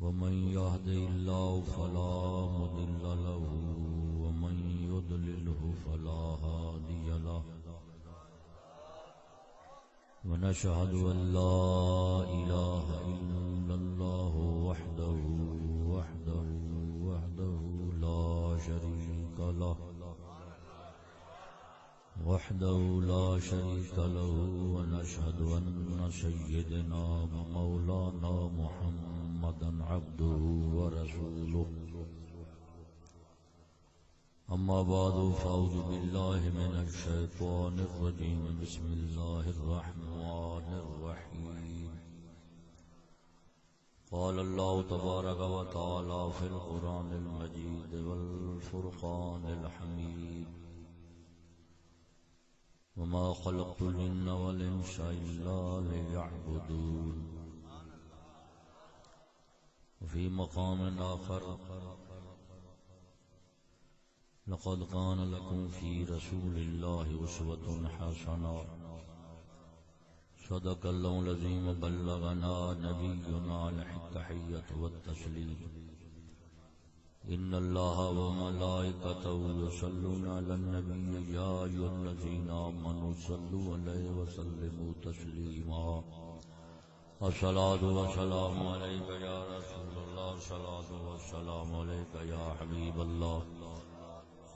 ومن يهد الله فلا مضل له ومن يضلله فلا هادي له ونشهد أن لا إله إلا الله وحده لا شريك له ونشهد أن سيدنا ومولانا محمدا عبده ورسوله أما بعد فأعوذ بالله من الشيطان الرجيم بسم الله الرحمن الرحيم قال الله تبارك وتعالى في القرآن المجيد والفرقان الحميد وما خلقت الجن والإنس إلا ليعبدون وفي مقام آخر لقد كان لكم في رسول الله أسوة حسنة صدق الله العظيم وبلغنا نبينا التحية والتسليم إن الله وملائكته يصلون على النبي يا أيها الذين آمنوا صلوا عليه وسلموا تسليما الصلاة والسلام عليك يا رسول الله الصلاة والسلام عليك يا حبيب الله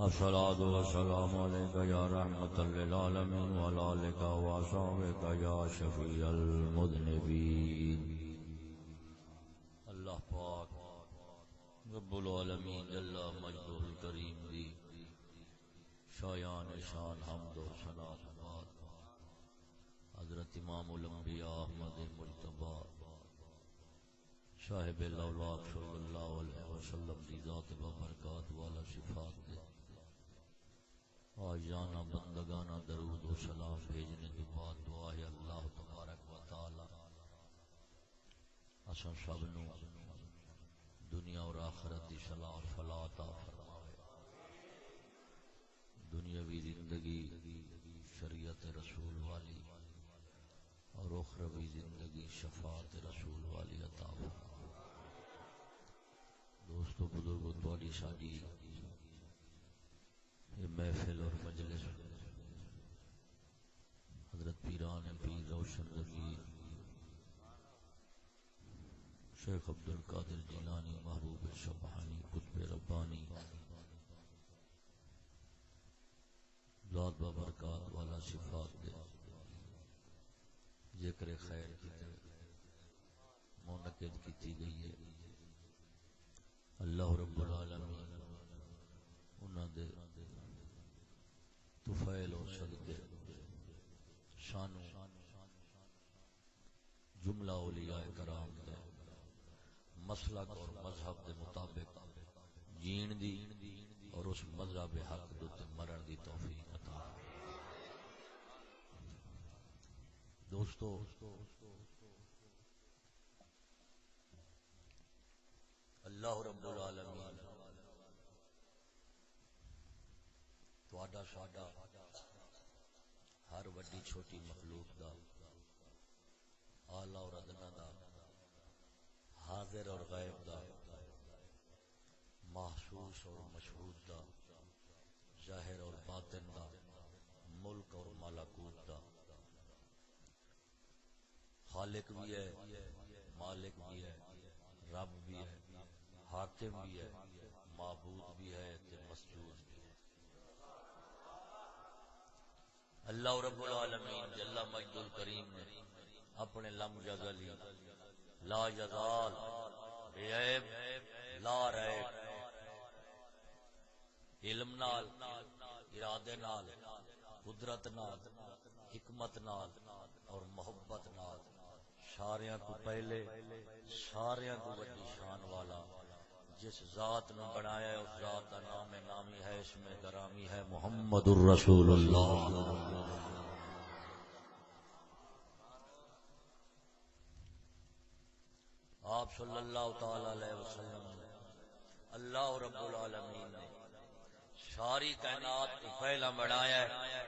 الصلاة والسلام عليك يا رحمة للعالمين وعلى آلك وأصحابك يا شفيع المذنبين اللہ پاک رب العالمین جل مجدہ الکریم دی شایان شان حمد و ثنا بعد حضرت امام الانبیاء احمد مجتبی صاحب الاولاق صلی اللہ علیہ وسلم دی ذات و برکات والا صفات دے آجانا بندگانا درود و سلام بھیجنے کے بعد دعا ہے اللہ تبارک و تعالی اساں سب نو دنیا اور آخرت دی صلاح اور فلاح عطا فرمائے دنیاوی زندگی شریعت رسول والی اور اخروی زندگی شفاعت رسول والی عطا فرمائے دوستو بزرگو تواڈی ساڈی یہ محفل اور مجلس حضرت پیران پیر روشن رضی شیخ عبد القادر جیلانی محبوب سبحانی قطب ربانی ذات ببرکات والا صفات دے ذکر خیر کی منعقد کی گئی ہے اللہ رب العالمین انہاں دے طفیل اور صدقے شانو جملہ اولیاء کرام دے مسلک اور مذہب دے مطابق جین دی اور اس مذہب حق دے مرن دی توفیق عطا دوستو اللہ رب العالمین تواڈا ساڈا ہر وڈی چھوٹی مخلوق دا اعلی اور ادنا دا حاضر اور غائب دا محسوس اور مشہود دا ظاہر اور باطن دا ملک اور ملکوت دا خالق بھی ہے مالک بھی ہے رب بھی ہے حاکم بھی ہے معبود بھی ہے تے مسجود بھی ہے اللہ رب العالمین جل مجد الکریم نے اپنے لم یزلی لا یزال بے عیب لا ریب علم نال ارادے نال قدرت نال حکمت نال اور محبت نال ساریاں کو پہلے ساریاں کو بڑی شان والا جس ذات نے بنایا ہے اس ذات کا نام نامی ہے اس میں گرامی ہے محمد الرسول اللہ آپ صلی اللہ تعالی علیہ وسلم اللہ رب العالمین نے ساری کائنات کو پہلا بنایا ہے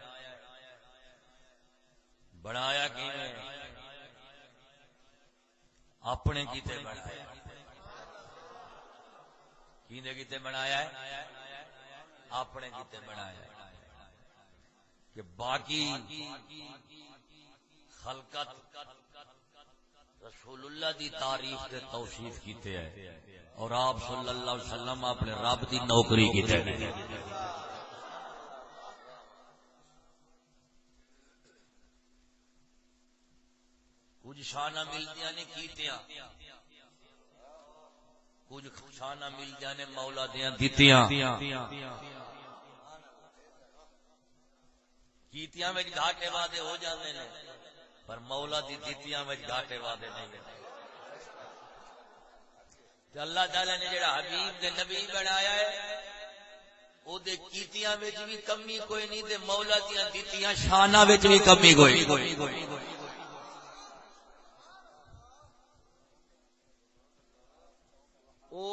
بنایا کیویں اپنے کیتے بنایا کینے کیتے بنایا ہے؟ اپنے کیتے بنایا ہے کہ باقی خلقت رسول اللہ دی تعریف تے توصیف کیتے ہیں اور آپ صلی اللہ علیہ وسلم اپنے رب دی نوکری کیتے ہیں. کچھ شانہ ملدیاں نے کیتیاں، کچھ شانہ ملدیاں نے مولا دیاں دیتیاں. کیتیاں میں گھاٹے وعدے ہو جاندے نے پر مولا دی دیتیاں میں گھاٹے وعدے نہیں ہوندے. کہ اللہ تعالی نے جڑا حبیب دے نبی بنایا ہے او دے کیتیاں وچ بھی کمی کوئی نہیں تے مولا دیاں دیتیاں شاناں وچ بھی کمی کوئی. او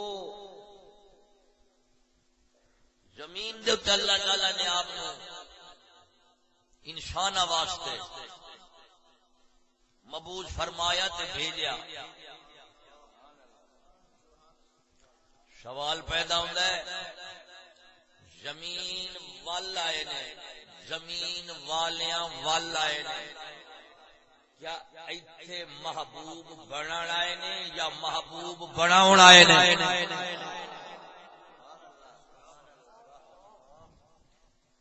زمین دے تے اللہ تعالی نے آپ کو انساناں واسطے مبعوث فرمایا تے بھیجیا. سوال پیدا ہوتا ہے زمین وال آئے نے، زمین والیاں وال آئے نے، کیا ایتھے محبوب بنان آئے نے یا محبوب بناون آئے نے؟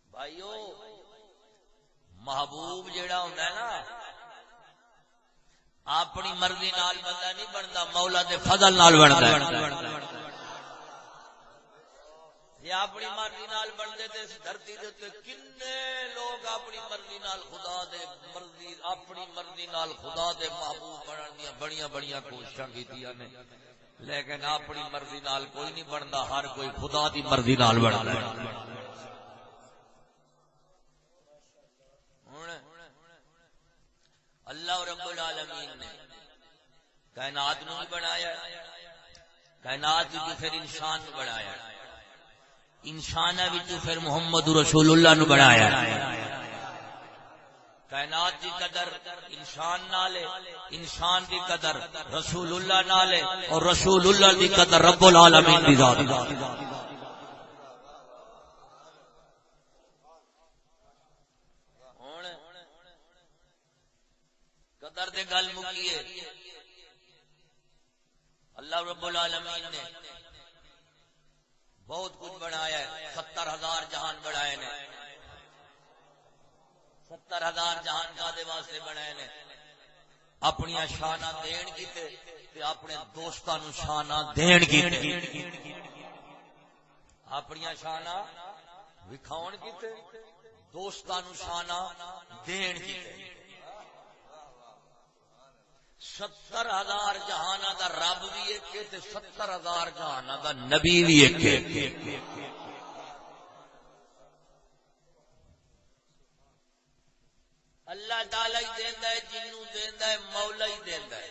بھائیو محبوب جیڑا ہوندا ہے نا اپنی مرضی نال بندہ نہیں بنتا، مولا دے فضل نال بنتا ہے. یہ اپنی مرضی نال بندے تے اس دھرتی دے تے کنے لوگ اپنی مرضی نال خدا دے مرضی اپنی مرضی نال خدا دے محبوب بنن دی بڑیاں بڑیاں کوششاں کیتیاں نے لیکن اپنی مرضی نال کوئی نہیں بندا، ہر کوئی خدا دی مرضی نال بندا ہے. اللہ رب العالمین نے کائنات نو بھی بنایا، کائنات جو پھر انسان نو بنایا، انسان وچوں پھر محمد رسول اللہ نو بنایا. کائنات دی قدر انسان نال ہے، انسان دی قدر رسول اللہ نال ہے اور رسول اللہ دی قدر رب العالمین دی ذات نال. قدر دے گل مکیے اللہ رب العالمین نے بہت کچھ بنایا ہے. 70,000 جہان بنائے نے. 70,000 جہان کا دے واسطے بنائے نے اپنی شانہ دین کیتے تے اپنے دوستاں نو شانہ دین کیتے، اپنی شانہ وکھاون کیتے دوستاں نو شانہ دین کیتے. 70,000 جہاناں دا رب بھی ایک ہے تے 70,000 جہاناں دا نبی بھی ایک ہے. اللہ تعالی ہی دیندا ہے، جنوں دیندا ہے مولا ہی دیندا ہے.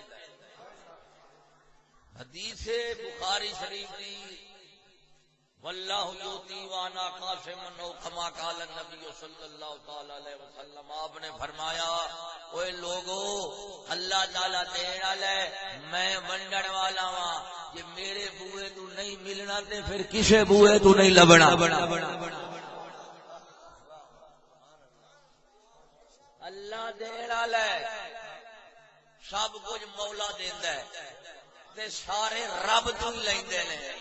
حدیث بخاری شریف دی واللہ یوتی وانا قاسم نو کما قال النبی صلی اللہ تعالی علیہ وسلم. آپ نے فرمایا اوے لوگو اللہ تعالی دین والا ہے، میں ونڈن والا ہاں. کہ میرے بوئے تو نہیں ملنا تے پھر کسے بوئے تو نہیں لبنا. اللہ دین والا ہے، سب کچھ مولا دیندا ہے تے سارے رب تو ہی لیندے نے،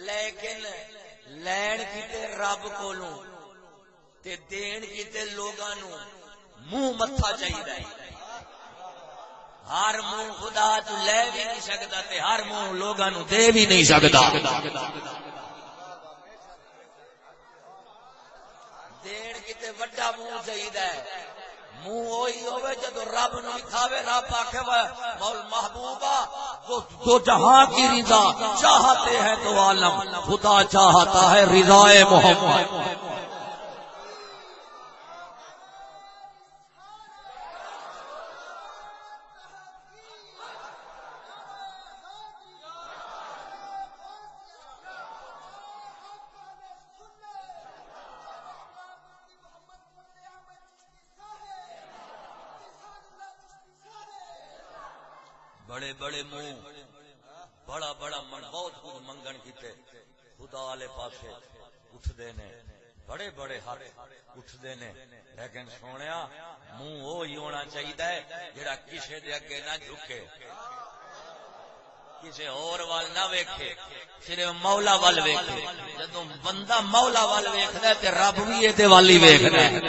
لیکن لین کیتے رب کولوں تے دین کیتے لوگاں نو منہ متھا چاہیے. ہر منہ خدا تو لے بھی نہیں سکتا تے ہر منہ لوگاں نو دے بھی نہیں سکتا. دین کیتے وڈا منہ چاہیے، منہ وہی ہوئے جدو رب نو کھاوے. رب آکھے مول محبوبہ تو جہاں کی رضا چاہتے ہیں تو عالم خدا چاہتا ہے رضائے محمد. بڑے بڑے منہ بڑا بڑا بہت کچھ منگن کیتے خدا والے پاسے اٹھدے نے بڑے بڑے ہاتھ اٹھدے نے لیکن سونیا منہ وہی ہونا چاہیے جڑا کسے دے اگے نہ جھکے کسے اور وال نہ ویکھے صرف مولا وال ویکھے جدوں بندہ مولا وال ویکھدا تے رب بھی اے تے والی ویکھدا ہے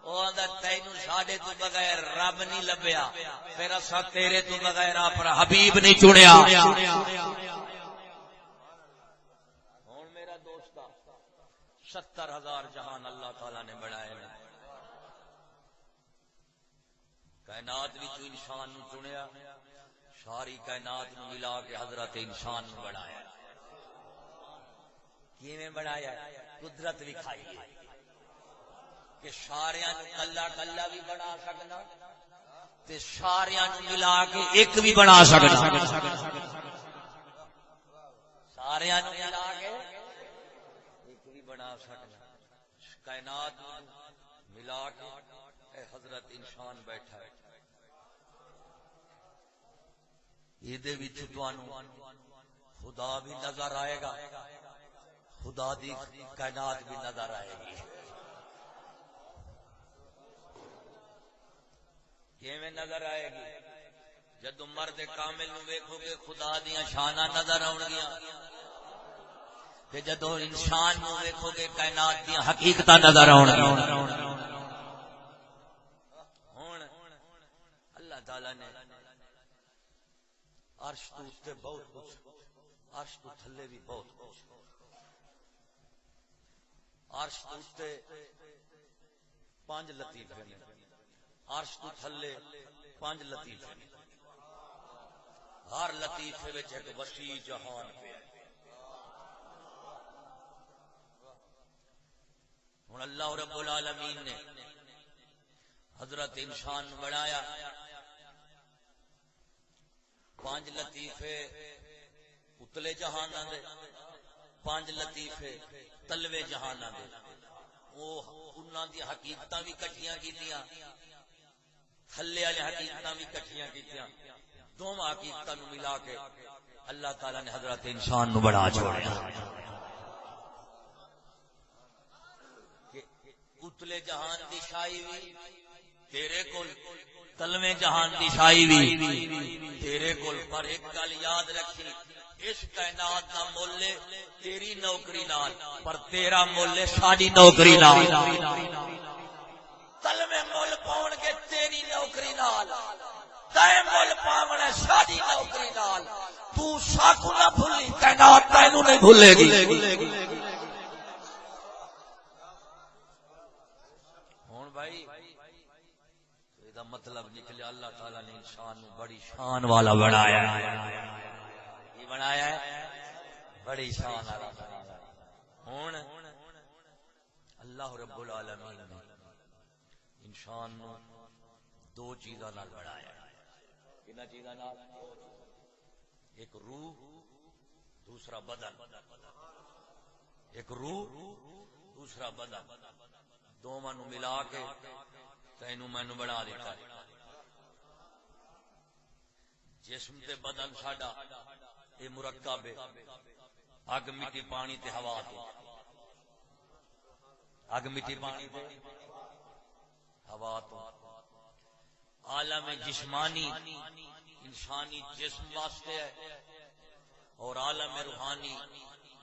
او آندا تینوں ساڈے تو بغیر رب نہیں لبیا پھر اساں تیرے تو بغیر اپنا حبیب نہیں چنیا ہن میرا دوست 70,000 جہان اللہ تعالی نے بنائے ہیں کائنات وچ انسان نو چنیا ساری کائنات نو ملا کے حضرت انسان نو بنایا کیویں بنایا قدرت وکھائی کہ ساریاں نو کلا کلا بھی بنا سکنا تے ساریاں نو ملا کے ایک بھی بنا سکنا ساریاں نو ملا کے ایک بھی بنا سکنا کائنات ملا کے اے حضرت انسان بیٹھا ہے یہ خدا بھی نظر آئے گا خدا دی کائنات بھی نظر آئے گی کیویں نظر آئے گی جدوں مرد کامل نو ویکھو گے خدا دیاں شاناں نظر آؤں گیاں تے جدوں انسان نو ویکھو گے کائنات دیاں حقیقتاں نظر آؤں گیاں ہن اللہ تعالی نے عرش تو اتے بہت کچھ عرش تو تھلے بھی بہت کچھ عرش تو اتے 5 لطیفے نے عرش تو تھلے 5 لطیفے نے ہر لطیفے وچ ایک وسیع جہان پیا ہن اللہ رب العالمین نے حضرت انسان بنایا 5 لطیفے اتلے جہاناں دے 5 لطیفے تلوے جہاناں دے وہ انہاں دی حقیقتاں بھی کٹھیاں کیتیاں تھلے والے حقیقتاں بھی کٹھیاں کیتیاں دونوں حقیقتاں نو ملا کے اللہ تعالی نے حضرت انسان نو بنا چھوڑیا کہ اتلے جہان دی شائی بھی تیرے کول تلویں جہان دی شائی بھی تیرے کول پر ایک گل یاد رکھی اس کائنات دا مول تیری نوکری نال پر تیرا مول ساڈی نوکری نال تلویں مول پاون گے تیری نوکری نال تے مول پاونا ساڈی نوکری نال تو ساکو نہ بھولی کائنات تینوں نہیں بھولے گی ہن بھائی دا مطلب نکلیا اللہ تعالی نے انسان نو بڑی شان والا بنایا ہے یہ بنایا ہے بڑی شان والا ہن اللہ رب العالمین نے انسان نو 2 چیزاں نال بنایا کنا چیزاں نال ایک روح دوسرا بدن ایک روح دوسرا بدن دونوں نو ملا کے تینوں مینوں بنا دیتا ہے جسم تے بدن ساڈا یہ مرکب ہے اگ مٹی پانی تے ہوا تو اگ مٹی پانی تے ہوا تو عالم جسمانی انسانی جسم واسطے ہے اور عالم روحانی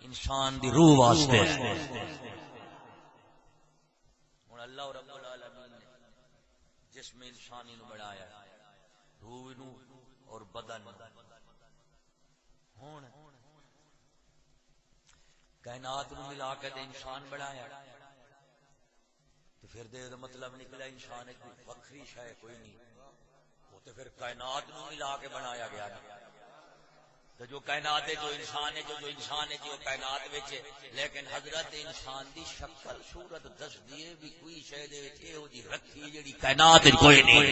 انسان دی روح واسطے ہے ہن اللہ رب العالمین نے جسم انسانی نو بنایا روح نو اور بدن ہن کائنات نو ملا کے انسان بنایا تو پھر دے مطلب نکلا انسان ایک وکری شے کوئی نہیں وہ تو پھر کائنات نو ملا کے بنایا گیا تو جو کائنات ہے جو انسان ہے جو انسان ہے جو کائنات وچ لیکن حضرت انسان دی شکل صورت دس دیے بھی کوئی شے دے وچ ایہو جی رکھی جڑی کائنات وچ کوئی نہیں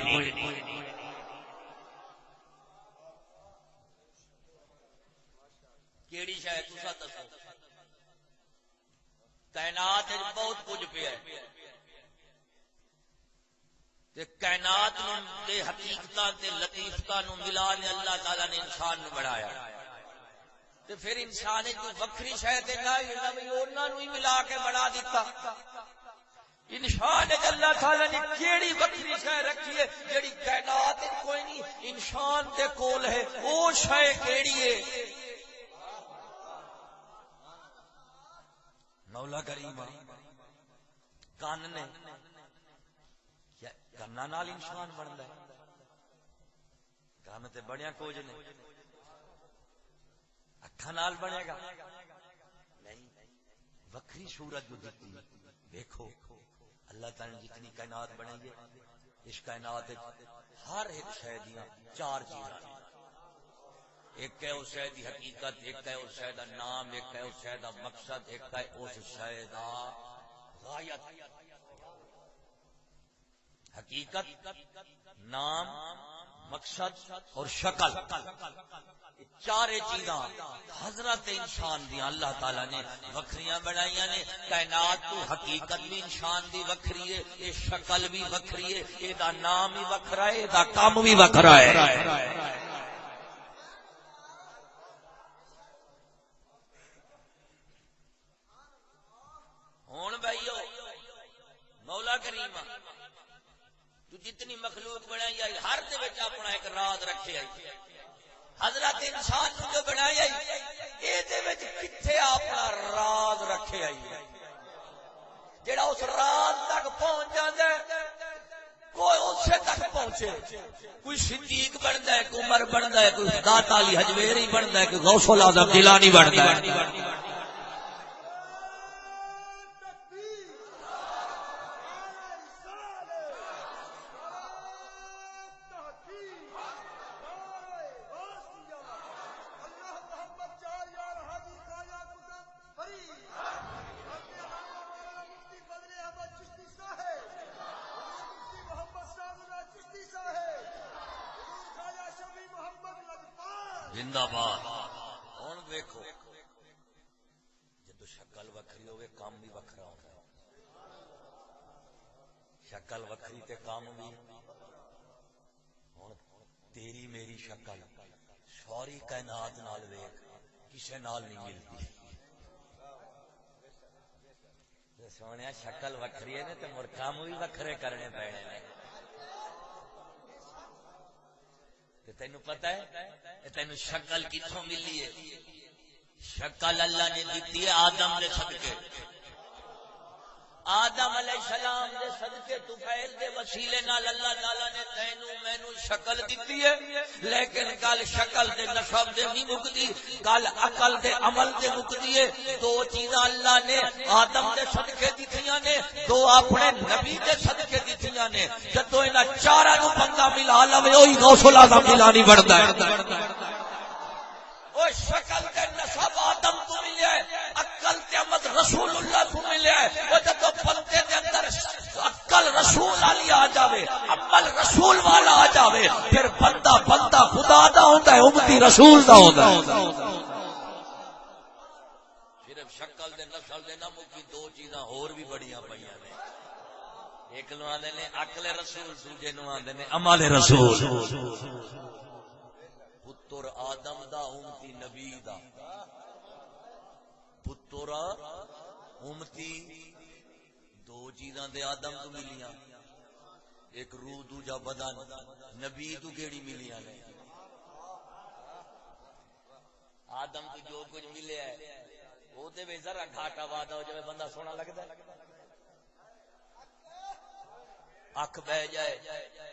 کیڑی شے تساں دسو کائنات وچ بہت کچھ پیا ہے تے کائنات نو دے حقیقتاں تے لطیفتاں نو ملا نے اللہ تعالی نے انسان نو بنایا تے پھر انسان جو وکری شے تے نہ انہاں نو ہی ملا کے بنا دیتا انسان وچ اللہ تعالی نے کیڑی وکری شے رکھی ہے جڑی کائنات وچ کوئی نہیں انسان دے کول ہے او شے کیڑی ہے مولا کریم کان نے کنا نال انسان بندا ہے کان تے بڑیا کچھ نے اکھاں نال بنے گا نہیں وکری صورت جو دتی دیکھو اللہ تعالی نے جتنی کائنات بنائی ہے اس کائنات ہر ایک شے دیاں چار چیزاں ایک ہے اس شے دی حقیقت ایک ہے اس شے دا نام ایک ہے اس شے دا مقصد ایک ہے اس شے دا غایت حقیقت نام مقصد اور شکل چارے چیزاں حضرت انسان دی اللہ تعالی نے وکھریاں بنائیاں نے کائنات تو حقیقت بھی انسان دی وکھری ہے یہ شکل بھی وکھری ہے یہ دا نام بھی وکھرا ہے یہ دا کام بھی وکھرا ہے ہون بھائیو مولا کریم تو جتنی مخلوق بنائی آئی ہر دے وچ اپنا ایک راز رکھے آئی حضرت انسان جو بنائی آئی اے دے وچ کتھے اپنا راز رکھے آئی جڑا اس راز تک پہنچ جاندا ہے کوئی اسے تک پہنچے کوئی صدیق بندا ہے کوئی عمر بندا ہے کوئی داتا علی حجویری بندا ہے کوئی غوث الاعظم جیلانی بندا ہے زندہ باد ہوں دیکھو جدو شکل وکری ہوئے کام بھی وکھرا ہوتا ہے شکل وکری تے کام بھی ہوں تیری میری شکل ساری کائنات نال ویکھ کسے نال نہیں ملتی سونے شکل وکری ہے نا تے مر کام بھی وکھرے کرنے پینے نے تینو پتہ ہے تینو شکل کتھوں ملی ہے شکل اللہ نے دیتی ہے آدم دے صدقے آدم علیہ السلام دے صدقے طفیل دے وسیلے نال اللہ تعالی نے تینو مینو شکل دیتی ہے لیکن کل شکل دے نسب دے نہیں مکدی کل عقل دے عمل دے مکدی ہے دو چیزاں اللہ نے آدم دے صدقے دتیاں نے دو اپنے نبی دے صدقے دتیاں نے جدو انہاں چاراں نو بندہ ملا لوے اوہی غوث الاعظم جیلانی بندا ہے او شکل تے نسب آدم تو ملیا ہے عقل تے عمل رسول اللہ تو ملیا ہے او جدو بندے دے اندر عقل رسول والی آ جاوے عمل رسول والا آ جاوے پھر بندہ خدا دا ہوندا ہے امتی رسول دا ہوندا ہے صرف شکل دے نسل دے نہ مکی دو چیزاں اور بھی بڑیاں پیاں نے ایک نو آندے نے عقل رسول دوجے نو آندے نے عمل رسول پتر آدم دا امتی نبی دا پتر امتی دو چیزاں دے آدم تو ملیاں ایک روح دوجا بدن نبی تو کیڑی ملیاں نے آدم تو جو کچھ ملیا ہے وہ دے وے ذرا گھاٹا وعدہ ہو جائے بندہ سونا لگتا ہے اکھ بہ جائے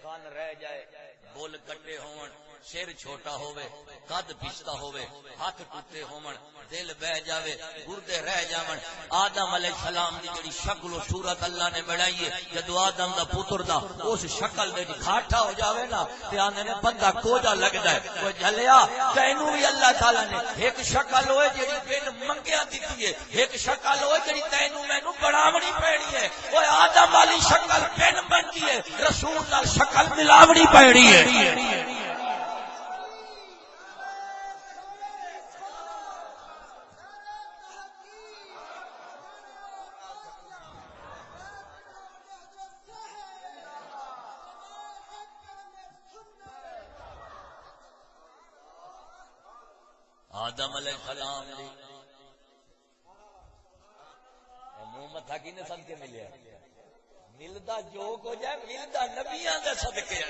کان رہ جائے بول کٹے ہون سر چھوٹا ہوئے قد پچھتا ہوئے ہاتھ ٹوٹے ہون دل بہ جاوے گردے رہ جاون آدم علیہ السلام دی جڑی شکل و صورت اللہ نے بنائی ہے جدو آدم دا پتر دا اس شکل دے کھاٹا ہو جاوے نا تے آندے نے بندہ کوجا لگدا ہے کوئی جھلیا تینوں بھی اللہ تعالی نے ایک شکل ہوئے جڑی بن منگیا دتی ہے ایک شکل ہوئے جڑی تینوں مینوں بڑاونی پینی ہے اوے آدم والی شکل بن بنتی ہے رسول نال شکل ملاونی پینی ہے آدم علیہ السلام دی منہ متھا کی نے صدقے ملیا ملدا جو کو جائے ملدا نبیاں دے صدقے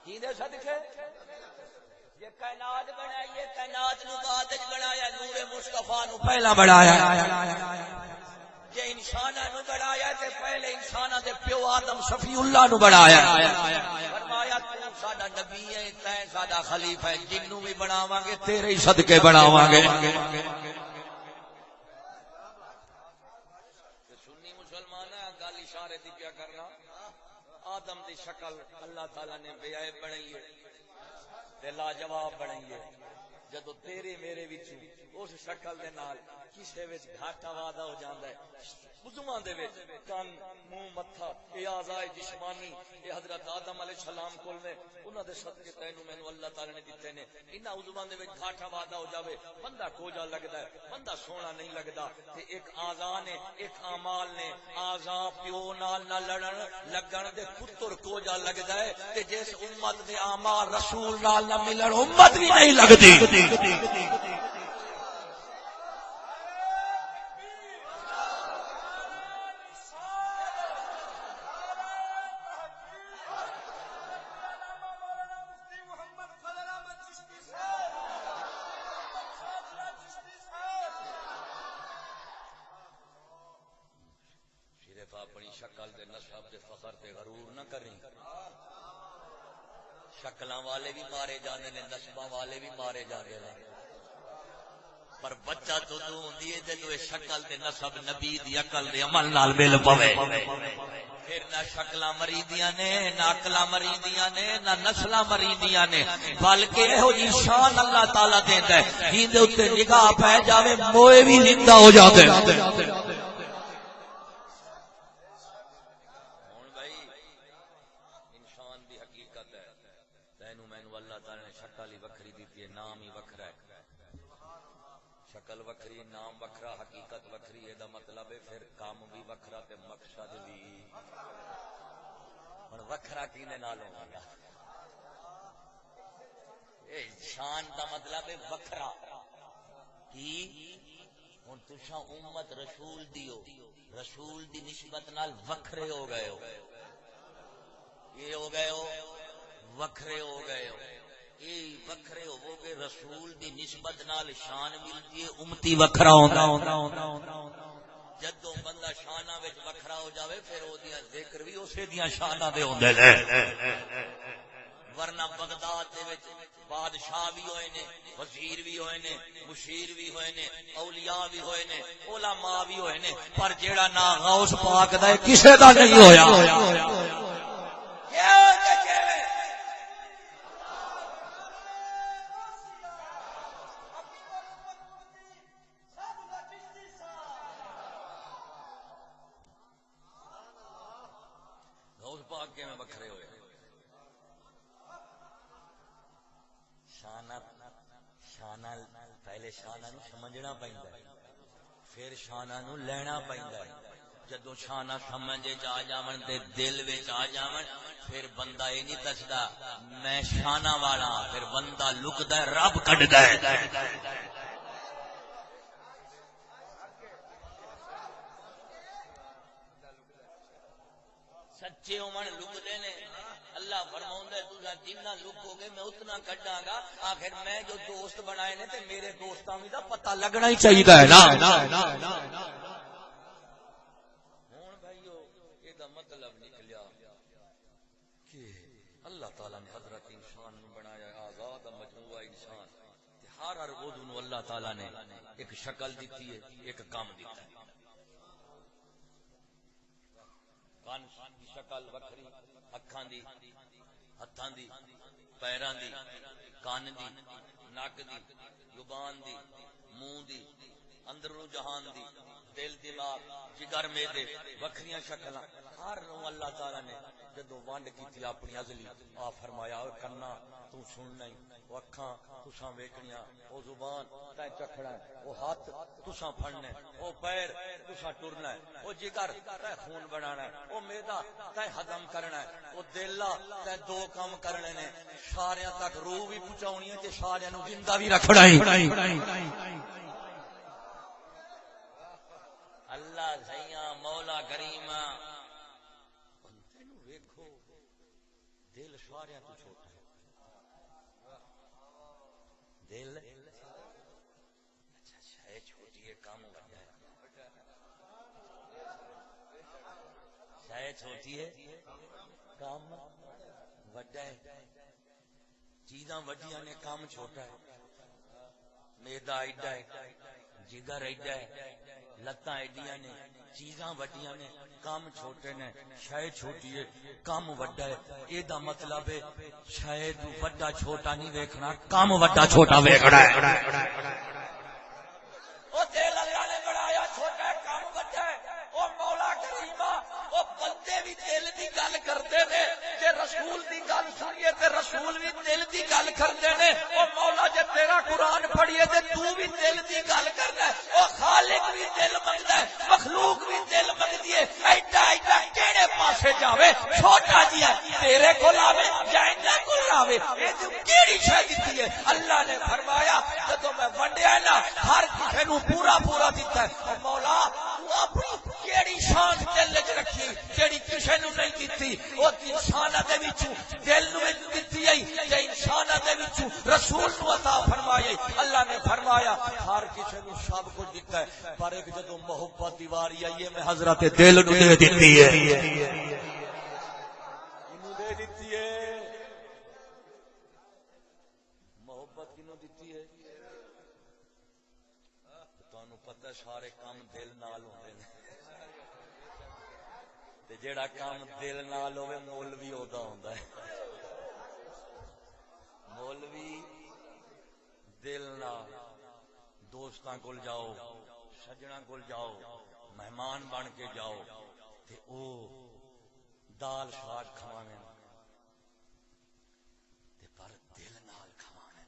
کی دے صدقے یہ کائنات بنائی ہے کائنات نو بعد وچ بنایا نور مصطفی نو پہلا بنایا جے انساناں نو بنایا تے پہلے انساناں دے پیو آدم صفی اللہ نو بنایا فرمایا تو ساڈا نبی ہے تے ساڈا خلیفہ ہے جنوں بھی بناواں گے تیرے ہی صدقے بناواں گے سنی مسلمان ہے گل اشارے دی کیا کرنا آدم دی شکل اللہ تعالی نے بے عیب بنائی ہے تے لاجواب بنائی ہے جدو تیرے میرے وچوں اس شکل دے نال کسے وچ گھاٹا وعدہ ہو جاندا ہے عضواں دے وچ کان منہ متھا اے اعضاء جسمانی اے حضرت آدم علیہ السلام کول نے انہاں دے صدقے تینوں مینوں اللہ تعالی نے دتے نے انہاں عضواں دے وچ گھاٹا وعدہ ہو جاوے بندہ کوجا لگدا ہے بندہ سونا نہیں لگدا تے ایک اعضاء نے ایک اعمال نے اعضاء پیو نال نہ لڑن لگن دے پتر کوجا لگدا ہے تے جس امت دے اعمال رسول نال نہ ملن امت بھی نہیں لگدی اپنی شکل دے نسب دے فخر تے غرور نہ کریں شکلاں والے بھی مارے جاندے نے نسباں والے بھی مارے جاندے نے پر بچہ تو ہوندی ہے جدوں اے شکل تے نسب نبی دی عقل دے عمل نال مل پوے پھر نہ شکلاں مریدیاں نے نہ عقلاں مریدیاں نے نہ نسلاں مریدیاں نے بلکہ ایہو جی شان اللہ تعالی دیندا ہے جیندے اوتے نگاہ پے جاوے موئے بھی زندہ ہو جاندے شکل وکھری نام وکھرا حقیقت وکھری اے دا مطلب ہے پھر کام بھی وکھرا تے مقصد بھی ہن وکھرا کینے نال ہونا گا اے شان دا مطلب ہے وکھرا کی ہن تساں امت رسول دیو رسول دی نسبت نال وکھرے ہو گئے ہو یہ ہو گئے ہو وکھرے ہو گئے ہو وکھرے ہو گے رسول دی نسبت نال شان ملتی ہے امتی وکھرا ہوندا جدوں بندہ شاناں وچ وکھرا ہو جاوے پھر او دیاں ذکر بھی اسی دیاں شاناں دے ہوندے نے ورنہ بغداد دے وچ بادشاہ بھی ہوئے نے وزیر بھی ہوئے نے مشیر بھی ہوئے نے اولیاء بھی ہوئے نے علماء بھی ہوئے نے پر جیڑا نا غوث پاک دا کسے دا نہیں ہویا پہلے شانہ نو سمجھنا پیندا ہے پھر شانہ نو لینا پیندا ہے جدوں شانہ سمجھے جا جاون تے دل وچ آ جاون پھر بندہ اے نہیں دسدا میں شانہ والا پھر بندہ لکدا ہے رب کڈدا ہے سچے عمر لکدے نے اللہ فرماوندا ہے تساں جتنا لکو گے میں اتنا کڈاں گا آخر میں جو دوست بنائے نے تے میرے دوستاں وی دا پتہ لگنا ہی چاہیے نا ہن بھائیو اے دا مطلب نکلیا کہ اللہ تعالی نے حضرت انسان نو بنایا آزاد مجموعہ انسان تے ہر عضو نو اللہ تعالی نے ایک شکل دتی ہے ایک کام دتا ہے کان دی شکل وکھری اکھاں دی ہتھاں دی پیراں دی کان دی نک دی زبان دی منہ دی اندروں جہان دی دل دماغ جگر معدے وکھریاں شکلاں ہر نو اللہ تعالی نے جدو ونڈ کی اپنی ازلی آ فرمایا کنا تو سننا وہ اکھاں تساں ویکھنیاں وہ زبان تے چکھڑا وہ ہاتھ تساں پھڑنے وہ پیر تساں ٹرنا وہ جگر تے خون بنانا وہ معدہ تے ہضم کرنا وہ دل تے دو کام کرنے نے سارے تک روح بھی پہنچاونی ہے تے سارے نو زندہ بھی رکھنا ہے اللہ سیاں مولا کریما ویکھو دل سارے تو چھوٹا ہے دل اچھا شے چھوٹی ہے کام بڑا ہے شے چھوٹی ہے کام بڑا ہے چیزاں وڈیاں نے کام چھوٹا ہے میدا ایڈا ہے جگر ایڈا ہے لتاں ایڈیاں نے چیزاں وڈیاں نے کام چھوٹے نے شے چھوٹی ہے کام وڈا ہے اے دا مطلب ہے شے تو وڈا چھوٹا نہیں ویکھنا کام وڈا چھوٹا ویکھنا ہے او دل اللہ نے بنایا چھوٹا ہے کام وڈا ہے او مولا کریما او بندے بھی دل دی گل کردے نے تے رسول دی گل سنیے تے رسول بھی دل دی گل کردے نے او مولا جے تیرا قرآن پڑھیے تے تو بھی دل دی گل کرنا ہے او خالق بھی دل منگدا ہے مخلوق بھی دل منگدی ہے ایڈا ایڈا کیڑے پاسے جاوے چھوٹا جیا تیرے کول آوے یا انہاں کول آوے اے تو کیڑی شے دتی ہے اللہ نے فرمایا جدوں میں ونڈیا نا ہر کسے نو پورا پورا دتا ہے او مولا تو اپنی کیڑی شان دل وچ رکھی جیڑی کسے نو نہیں دتی او انساناں دے وچوں دل نو دتی ہے تے انساناں دے وچوں رسول نو عطا فرمائی اللہ نے فرمایا ہر کسے نو سب کچھ دتا ہے پر ایک جدوں محبت دی واری آئی ہے میں حضرت دل نو دے دتی ہے انو دے دتی ہے محبت کینو دتی ہے تانوں پتہ سارے کام دل نال ہوندے نے تے جیڑا کام دل نال ہوے مولوی اودا ہوندا ہے مولوی دل نال دوستاں کول جاؤ سجنا کول جاؤ مہمان بن کے جاؤ تے او دال ساگ کھوانے تے پر دل نال کھوانے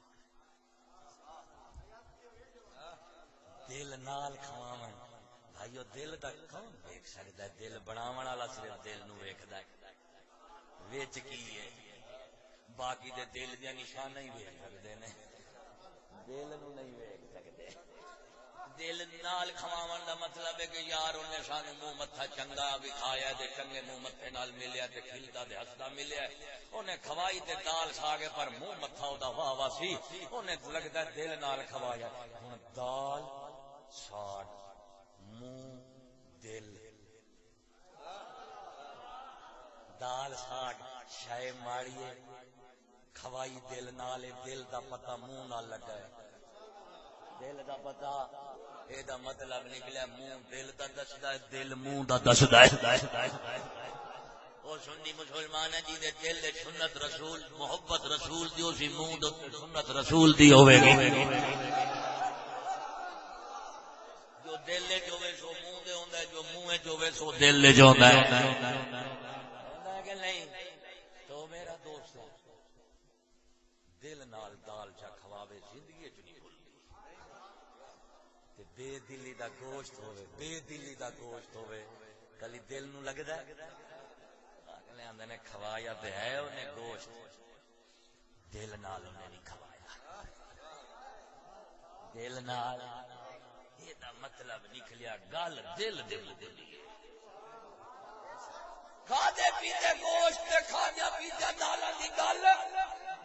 دل نال کھوانے بھائیو دل دا کون دیکھ سکدا ہے دل بناون والا صرف دل نو ویکھدا ہے وچ کی ہے باقی دے دل دیا نشانہ ہی ویکھ سکدے نے دل نو نہیں ویکھ سکدے دل نال کھواون دا مطلب ہے کہ یار انہیں سانو منہ متھا چنگا وکھایا تے چنگے منہ متھے نال ملیا تے کھلدا تے ہسدا ملیا انہیں کھوائی تے دال ساگے پر منہ متھا اودا واہ واہ سی انہیں لگدا دل نال کھوایا ہن دال ساگ منہ دل دال ساگ شے ماڑیے کھوائی دل نال دل دا پتہ منہ نال لگا ہے دل دا پتہ اے دا مطلب نکلیا منہ دل دا دسدا ہے دل منہ دا دسدا ہے او سنی مسلمان ہے جی دے دل دے سنت رسول محبت رسول دی اسی منہ دے سنت رسول دی ہوے گی جو دل لے جو وے سو منہ دے ہوندا ہے جو منہ ہے جو وے سو دل لے جو ہوندا ہے کہ نہیں تو میرا دوست دل نال دال چا کھواوے زندگی چ نہیں بھولدی تے بے دلی دا گوشت ہوے بے دلی دا گوشت ہوے کلی دل نو لگدا ہے اگلے آندے نے کھوایا تے ہے اونے گوشت دل نال اونے نہیں کھوایا دل نال یہ دا مطلب نکلیا گل دل دل دلی کھادے پیتے گوشت تے کھایا پیتے دالاں دی گل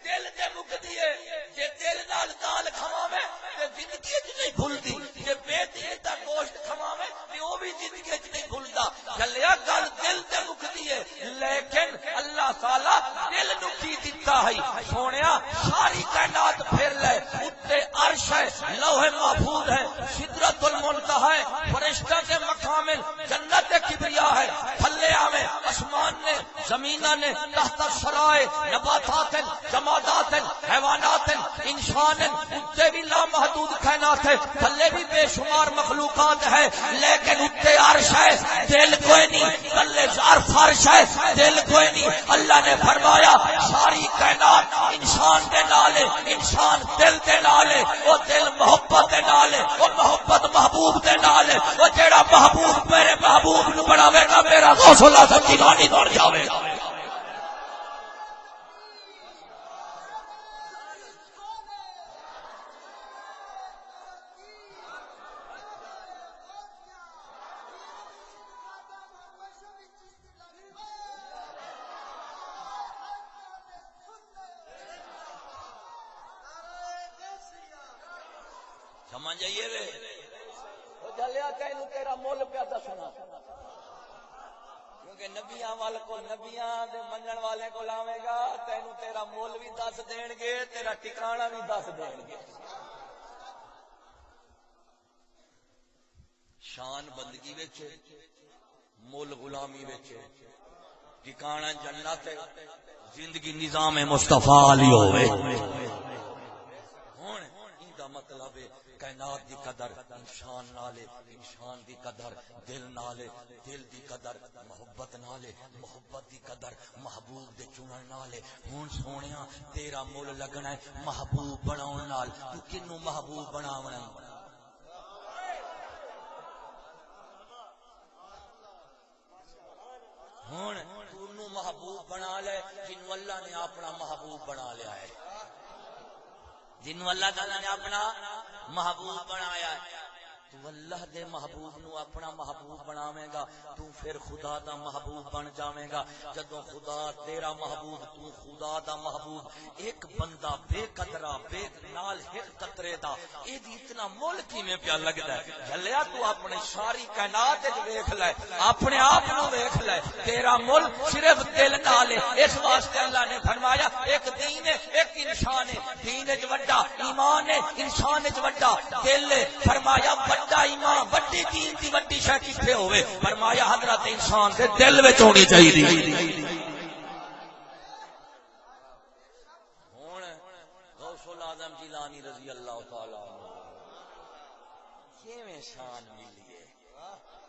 دل تے مکدی ہے جے دل نال دال کھواوے تے زندگی وچ نہیں بھلدی جے بے دل دا گوشت کھواوے تے او بھی زندگی وچ نہیں بھلدا چلیا گل دل تے مکدی ہے لیکن اللہ تعالی دل نو کی دتا ہے سونیا ساری کائنات پھر لے اوتے عرش ہے لوح محفوظ ہے سدرۃ المنتہا ہے فرشتہ کے مقام جنت کبریا ہے تھلے آوے آسمان نے زمیناں نے تحت السرائے نباتات جمادات حیوانات انسان اتنے بھی لامحدود کائنات ہے، تھلے بھی بے شمار مخلوقات ہے، لیکن اتنے عرش ہے دل کوئی نہیں، تھلے فرش ہے دل کوئی نہیں۔ اللہ نے فرمایا ساری کائنات انسان دے نال ہے، انسان دل دے نال ہے، وہ دل محبت دے نال ہے، وہ محبت محبوب دے نال ہے، وہ جیڑا محبوب میرے محبوب نو بناوے گا میرا غوث اللہ سچی گاڑی دوڑ جاوے گا۔ سمجھ جائیے وے جلیا تینوں تیرا مول پیا دسنا، کیونکہ نبیاں وال کو نبیاں دے منن والے کو لاوے گا، تینوں تیرا مول بھی دس دین گے، تیرا ٹھکانہ بھی دس دین گے۔ شان بندگی وچ، مول غلامی وچ، ٹھکانہ جنت، زندگی نظام مصطفیٰ علی ہوئے۔ ہن ان دا مطلب ہے کائنات دی قدر انسان نالے، انسان دی قدر دل نالے، دل دی قدر محبت نالے، محبت دی قدر محبوب دے چنن نالے۔ ہن سونیا تیرا مول لگنا ہے محبوب بناون نال، تو کنوں محبوب بناونا ہے؟ ہن تو محبوب بنا لے جنوں اللہ نے اپنا محبوب بنا لیا ہے، جنوں اللہ تعالی نے اپنا محبوب بنایا ہے۔ تو اللہ دے محبوب نو اپنا محبوب بناویں گا، تو پھر خدا دا محبوب بن جاویں گا۔ جدوں خدا تیرا محبوب، تو خدا دا محبوب، ایک بندہ بے قدرہ بے نال ایک قطرے دا اے دی اتنا مول کیویں پیا لگدا ہے؟ جھلیا تو اپنی ساری کائنات وچ ویکھ لے، اپنے آپ نو ویکھ لے، تیرا مول صرف دل نال ہے۔ اس واسطے اللہ نے فرمایا ایک دین ہے، ایک انسان ہے، دین وچ وڈا ایمان ہے، انسان وچ وڈا دل ہے۔ فرمایا بڑا ایمان بڑی دین دی بڑی شے کتھے ہوے؟ فرمایا حضرت انسان دے دل وچ ہونی چاہیے۔ ہن غوث الاعظم جیلانی رضی اللہ تعالی عنہ کیویں شان ملی ہے،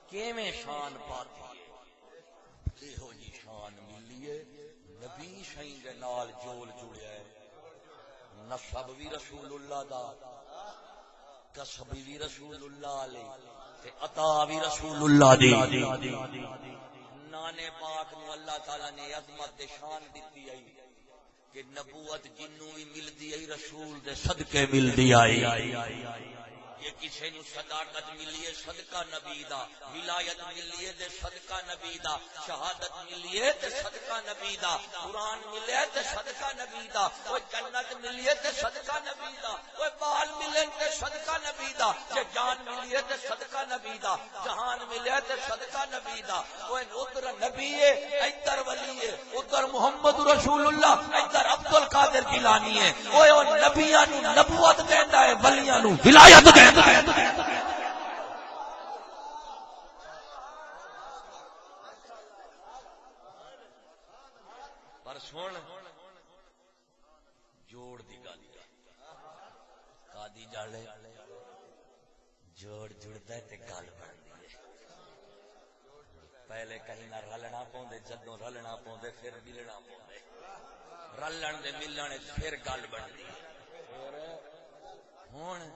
کیویں شان پاتی ہے، کیہو جی شان ملی ہے؟ نبی شہیں دے نال جول جڑیا ہے، نسب بھی رسول اللہ دا، کسب بھی رسول اللہ علیہ تے عطا بھی رسول اللہ دی۔ نانے پاک نو اللہ تعالی نے عظمت دے شان دتی آئی کہ نبوت جنوں بھی ملدی آئی رسول دے صدقے ملدی آئی۔ یہ کسی نو صداقت ملی ہے صدقہ نبی دا، ولایت ملی ہے تے صدقہ نبی دا، شہادت ملی ہے تے صدقہ نبی دا، قرآن ملے تے صدقہ نبی دا، وہ جنت ملی ہے تے صدقہ نبی دا، وہ بال ملے تے صدقہ نبی دا، جے جان ملی ہے تے صدقہ نبی دا، جہان ملے تے صدقہ نبی دا۔ وہ ادھر نبی ہے ادھر ولی ہے، ادھر محمد رسول اللہ ادھر عبد القادر جیلانی ہے۔ وہ نبیاں نو نبوت دیندا ہے، ولیاں نو ولایت دیندا ہے۔ پر سن جوڑ دی گل کادی جالے جوڑ جڑتا ہے تے گل بنتی ہے۔ پہلے کہیں نہ رلنا پوندے، جدوں رلنا پوندے پھر ملنا پوندے، رلن دے ملن پھر گل بنتی ہے۔ ہن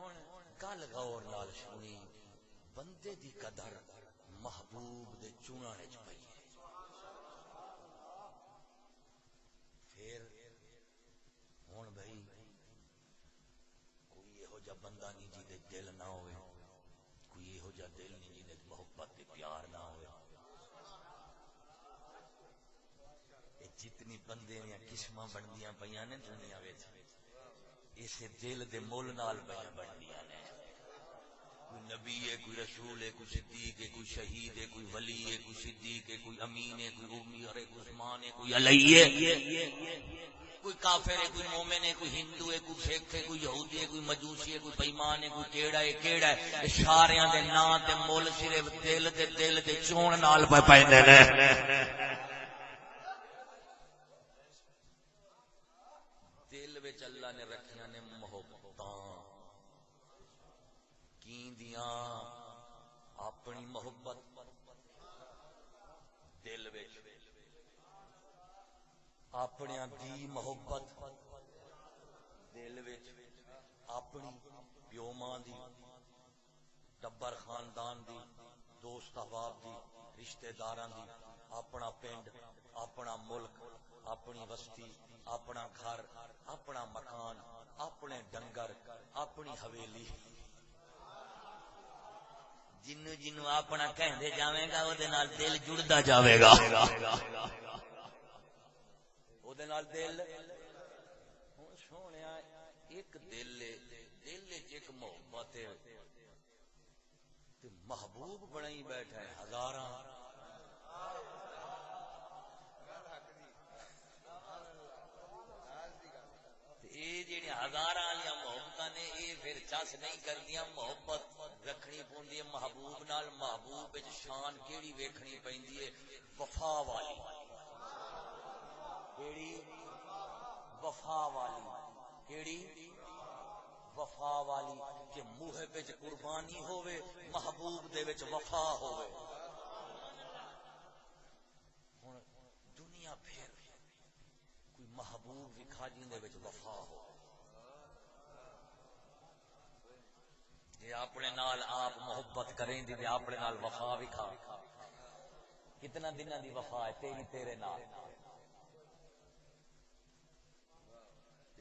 گل غور نال سنی، بندے دی قدر محبوب دے چنن وچ پئی ہے۔ پھر ہن بھائی کوئی یہو جا بندہ نہیں جی دے دل نہ ہوئے، کوئی یہو جا دل نہیں جی دے محبت تے پیار نہ ہوئے۔ یہ جتنی بندے دیاں قسماں بندیاں پیاں نے دنیا وچ، اسے دل دے مول نال پیاں بندیاں نے۔ کوئی نبی ہے، کوئی رسول ہے، کوئی صدیق ہے، کوئی شہید ہے، کوئی ولی ہے، کوئی صدیق ہے، کوئی امین ہے، کوئی عمر ہے، کوئی عثمان ہے، کوئی علی ہے، کوئی کافر ہے، کوئی مومن ہے، کوئی ہندو ہے، کوئی سکھ ہے، کوئی یہودی ہے، کوئی مجوسی ہے، کوئی بےمان ہے، کوئی کیڑا ہے کیڑا ہے۔ ساریاں دے نام تے مول صرف دل دے چون نال پیندے نے۔ دل وچ اللہ نے رکھیاں نے محبتاں کیندیاں اپنی محبت دل وچ اپنی دی محبت دل وچ اپنی پیو ماں دی ٹبر خاندان دی دوست احباب دی رشتہ داراں دی اپنا پنڈ اپنا ملک اپنی بستی اپنا گھر اپنا مکان اپنے ڈنگر اپنی حویلی جنو جنو اپنا کہندے جاویں گا او دے نال دل جڑدا جاوے گا او دے نال دل ہن سونیا ایک دل ایک محبت ہے تے محبوب بنائی بیٹھا ہے ہزاراں یہ جڑی ہزاراں والی محبتاں نے یہ پھر چس نہیں کردیاں محبت رکھنی پوندی ہے محبوب نال محبوب وچ شان کیڑی ویکھنی پیندی ہے وفا والی کیڑی وفا والی کیڑی وفا والی کہ محب وچ قربانی ہووے محبوب دے وچ وفا ہووے ہن دنیا پھر کوئی محبوب وکھا جیندے وچ وفا ہو جے اپنے نال آپ محبت کریں دی تے اپنے نال وفا وکھا کتنا دنوں دی وفا ہے تیری تیرے نال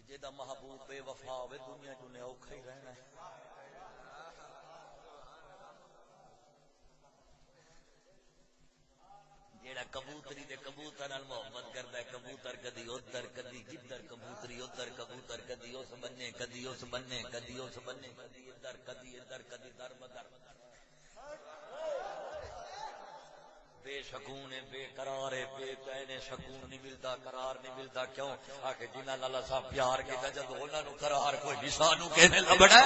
جیدا محبوب بے وفا ہوئے دنیا چنے اوکھا ہی رہنا ہے جیڑا کبوتری دے کبوتر نال محبت کردا ہے کبوتر کدی ادھر کدی جدھر کبوتری ادھر کبوتر کدی اس بننے کدی اس بننے کدی اس بننے کدی ادھر کدی در بدر بے سکون ہے بے قرار ہے بے چین ہے سکون نہیں ملتا قرار نہیں ملتا کیوں آکے جنہاں نال اساں پیار کیتا جد انہاں نو قرار کوئی نہیں سانو کہنے لبنا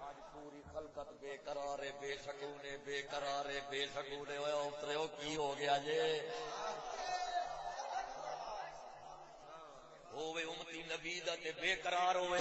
آج پوری خلقت بے قرار ہے بے سکون ہے بے قرار ہے بے سکون ہے اوے اترے کی ہو گیا جے ہوے امتی نبی دا تے بے قرار ہوے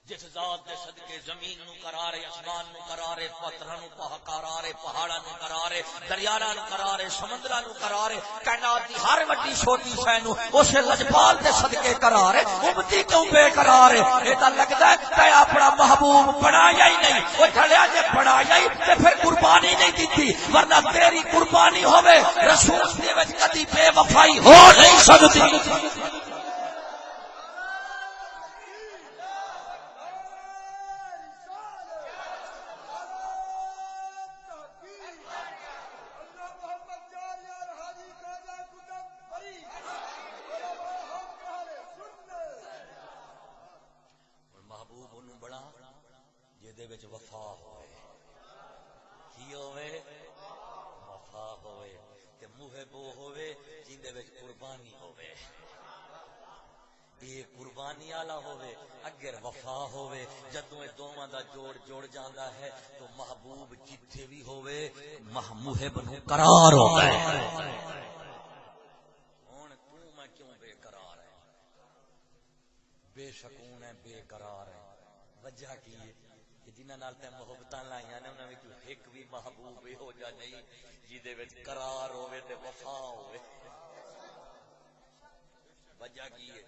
جس ذات دے صدقے زمین نو قرار ہے آسمان نو قرار ہے پتھراں نو قرار ہے پہاڑاں نو قرار ہے دریاواں نو قرار ہے سمندراں نو قرار ہے کائنات دی ہر وڈی چھوٹی شے نو اس لجپال دے صدقے قرار ہے امتی کیوں بے قرار ہے اے تا لگدا ہے تے اپنا محبوب بنایا ہی نہیں او جھلیا جے بنایا ہی تے پھر قربانی نہیں دتی ورنہ تیری قربانی ہوے رسول دے وچ کدی بے وفائی ہو نہیں سکتی وفا ہوئے کی ہوئے وفا ہوئے تے محب ہوئے جیندے وچ قربانی ہوئے یہ قربانی والا ہوئے اگر وفا ہوئے جدوں اے دوواں دا جوڑ جاندا ہے تو محبوب جتھے بھی ہوئے محب نو قرار ہوتا ہے ہن تو میں کیوں بے قرار ہے بے سکون ہے بے قرار ہے وجہ کی ہے جنہاں نال تے محبتاں لائیاں نے انہاں وچ ایک بھی محبوب ہو جا نہیں جیدے وچ قرار ہوے تے وفا ہوے وجہ کی ہے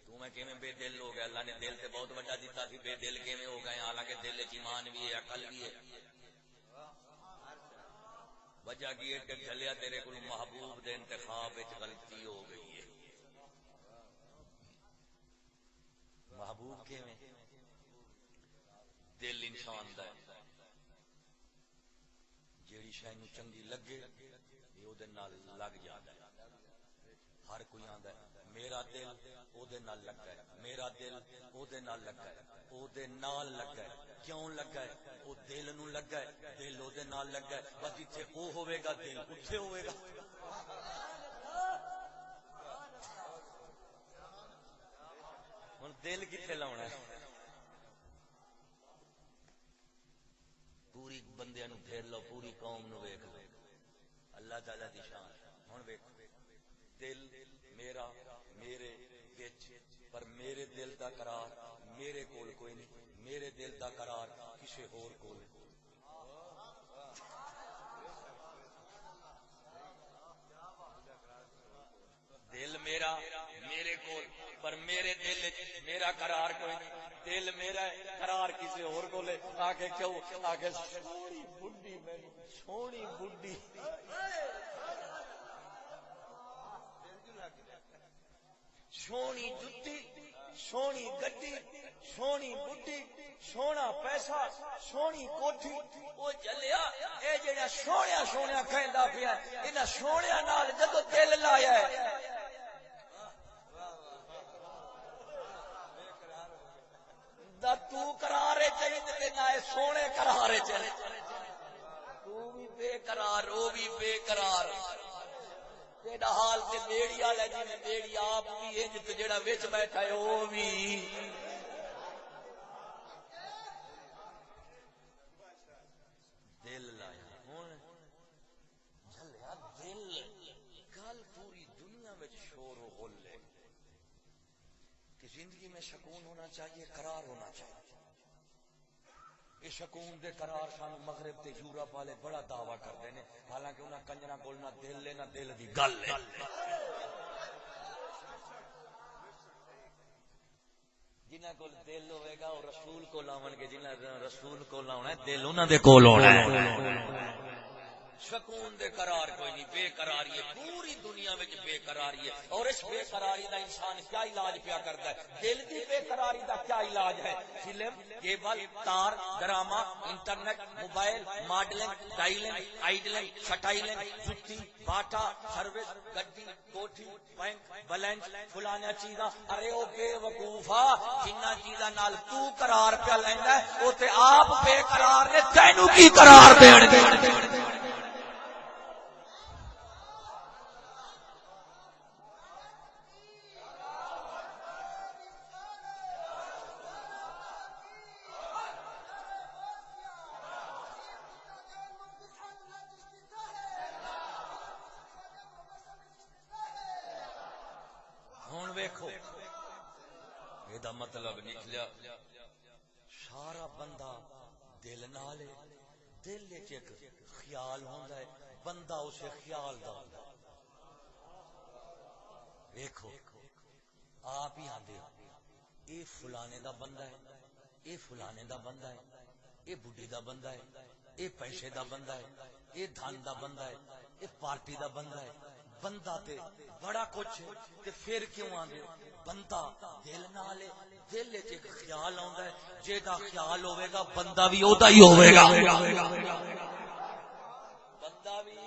تو میں کیویں بے دل ہو گیا اللہ نے دل تے بہت بڑا دیتا سی بے دل کیویں ہو گئے حالانکہ دل وچ ایمان بھی ہے عقل بھی ہے وجہ کی ہے کہ چلیا تیرے کول محبوب دے انتخاب وچ غلطی ہو گئی ہے محبوب کیویں دل انسان دا جیڑی شے نوں چنگی لگے یہ او دے نال لگ جاندا ہے ہر کوئی آندا ہے میرا دل او دے نال لگا ہے میرا دل او دے نال لگا ہے او دے نال لگا ہے کیوں لگا ہے او دل نوں لگا ہے دل او دے نال لگا ہے بس جتھے او ہوے گا دل اوتھے ہوے گا ہن دل کتھے لاونا ہے پوری بندیاں نو پھیر لو پوری قوم نو ویکھ لو اللہ تعالی دی شان ہن ویکھو دل میرا میرے وچ پر میرے دل دا قرار میرے کول کوئی نہیں میرے دل دا قرار کسے ہور کول دل میرا میرے کول پر میرے دل میرا قرار کوئی نہیں دل میرا قرار کسی اور کول ہے آگے کیوں آگے سونی بڈھی میں سونی بڈھی سونی جتی سونی گڈی سونی بڈھی سونا پیسہ سونی کوٹھی وہ چلیا اے جڑا سونیا سونیا کہندا پیا انہاں سونیا نال جدوں دل لایا ہے دا تو قرارے چاہیے تے نہ سونے قرارے چلے تو بھی بے قرار وہ بھی بے قرار تیرا حال تے بیڑی والا جی نے بیڑی آپ بھی انج تے جڑا وچ بیٹھا ہے وہ بھی دل لایا ہن جھلیا دل گل پوری دنیا وچ شور و غل ہے کہ زندگی میں سکون ہونا چاہیے قرار ہونا چاہیے یہ سکون دے قرار سانو مغرب تے یورپ والے بڑا دعویٰ کرتے ہیں حالانکہ انہاں کنجراں کول نہ دل ہے نہ دل دی گل ہے جنہاں کول دل ہوئے گا وہ رسول کول آون گے جنہاں رسول کول آونا ہے دل انہاں دے کول ہونا ہے سکون دے قرار کوئی نہیں بے قراری ہے پوری دنیا وچ بے قراری ہے اور اس بے قراری دا انسان کیا علاج پیا کرتا ہے دل دی بے قراری دا کیا علاج ہے فلم کیبل تار drama internet mobile modelling dialling idling styling جُتی باٹا سروس گڈی کوٹھی بینک بیلنس فلانا چیزاں ارے او بے وقوفا جنہ چیزاں نال تو قرار پیا لیندا ہے او تے آپ بے قرار نے تینوں کی قرار دین گے مطلب نکلیا سارا بندہ دل نال دل وچ ایک خیال ہوندا ہے بندہ اسے خیال دا ہوندا دیکھو آپ ہی آندے اے فلانے دا بندہ ہے اے فلانے دا بندہ ہے اے بڈھی دا بندہ ہے اے پیسے دا بندہ ہے اے دھن دا بندہ ہے اے پارٹی دا بندہ ہے بندہ تے بڑا کچھ تے پھر کیوں آندے بندہ دل نال دل وچ ایک خیال آوندا ہے جیدا خیال ہوے گا بندہ بھی اودا ہی ہوے گا بندہ بھی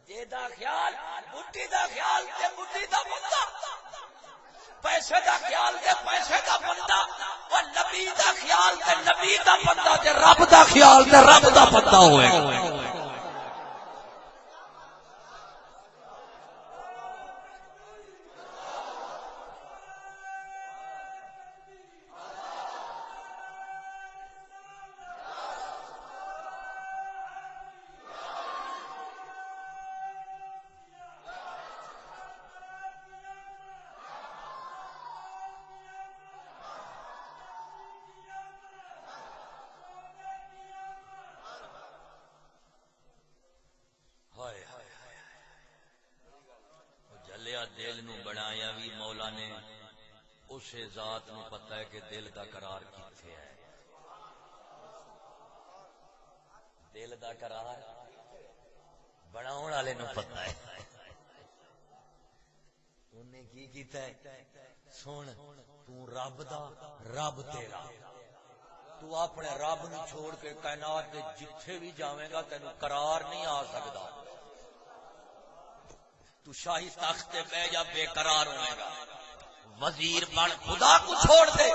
جیدا خیال بڈھی دا خیال تے بڈھی دا بندہ پیسے دا خیال تے پیسے دا بندہ او نبی دا خیال تے نبی دا بندہ تے رب دا خیال تے رب دا بندہ ہوے گا دل نو بنایا بھی مولا نے اسے ذات نو پتہ ہے کہ دل دا قرار کتھے ہے دل دا قرار بناون والے نو پتہ ہے انہیں کی کیتا ہے سن تو رب دا رب تیرا تو اپنے رب نو چھوڑ کے کائنات دے جتھے بھی جاویں گا تینو قرار نہیں آ سکدا تو شاہی تخت پہ بیٹھ جا بے قرار ہوئے گا وزیر بن خدا کو چھوڑ دے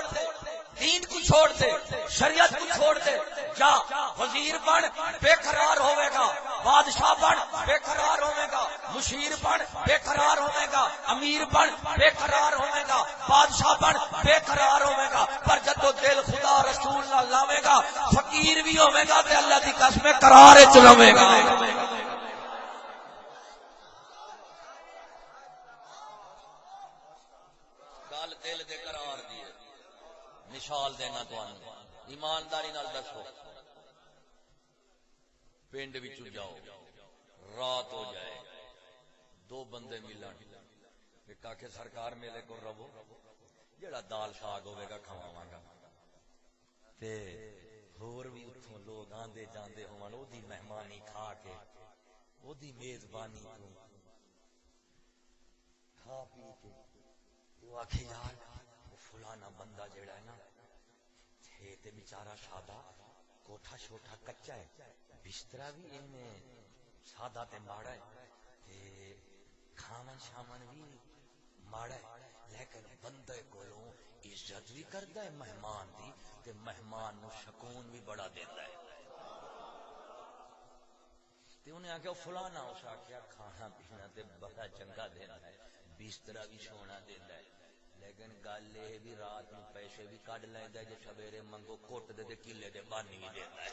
دین کو چھوڑ دے شریعت کو چھوڑ دے جا وزیر بن بے قرار ہوئے گا بادشاہ بن بے قرار ہوئے گا مشیر بن بے قرار ہوئے گا امیر بن بے قرار ہوئے گا بادشاہ بن بے قرار ہوئے گا پر جب تو دل خدا رسول نہ لاوے گا فقیر بھی ہوئے گا تے اللہ دی قسم قرار وچ لوے گا مثال دینا تو ایمانداری نال دسو پنڈ وچ جاؤ رات ہو جائے دو بندے ملن ایک آکھے سرکار میرے کو رہو جڑا دال ساگ ہوے گا کھواواں گا تے ہور بھی اتھوں لوگ آندے جاندے ہون او دی مہمانی کھا کے او دی میزبانی تو کھا پی کے وہ آکھے یار وہ فلانا بندہ جڑا ہے نا ہے تے بیچارہ سادہ کوٹھا شوٹھا کچا ہے بسترا بھی انہیں سادہ تے ماڑا ہے تے کھاون شامن بھی ماڑا ہے لیکن بندے کولوں عزت بھی کردا ہے مہمان دی تے مہمان نو سکون بھی بڑا دیندا ہے تے انہیں آکھیا فلانا اس آکھیا کھانا پینا تے بڑا چنگا دیندا ہے بسترا بھی سونا دیندا ہے لیکن گل یہ بھی رات نو پیسے بھی کڈ لیندا ہے جے سویرے منگو کٹ دے تے کلے دے بانی بھی دیندا ہے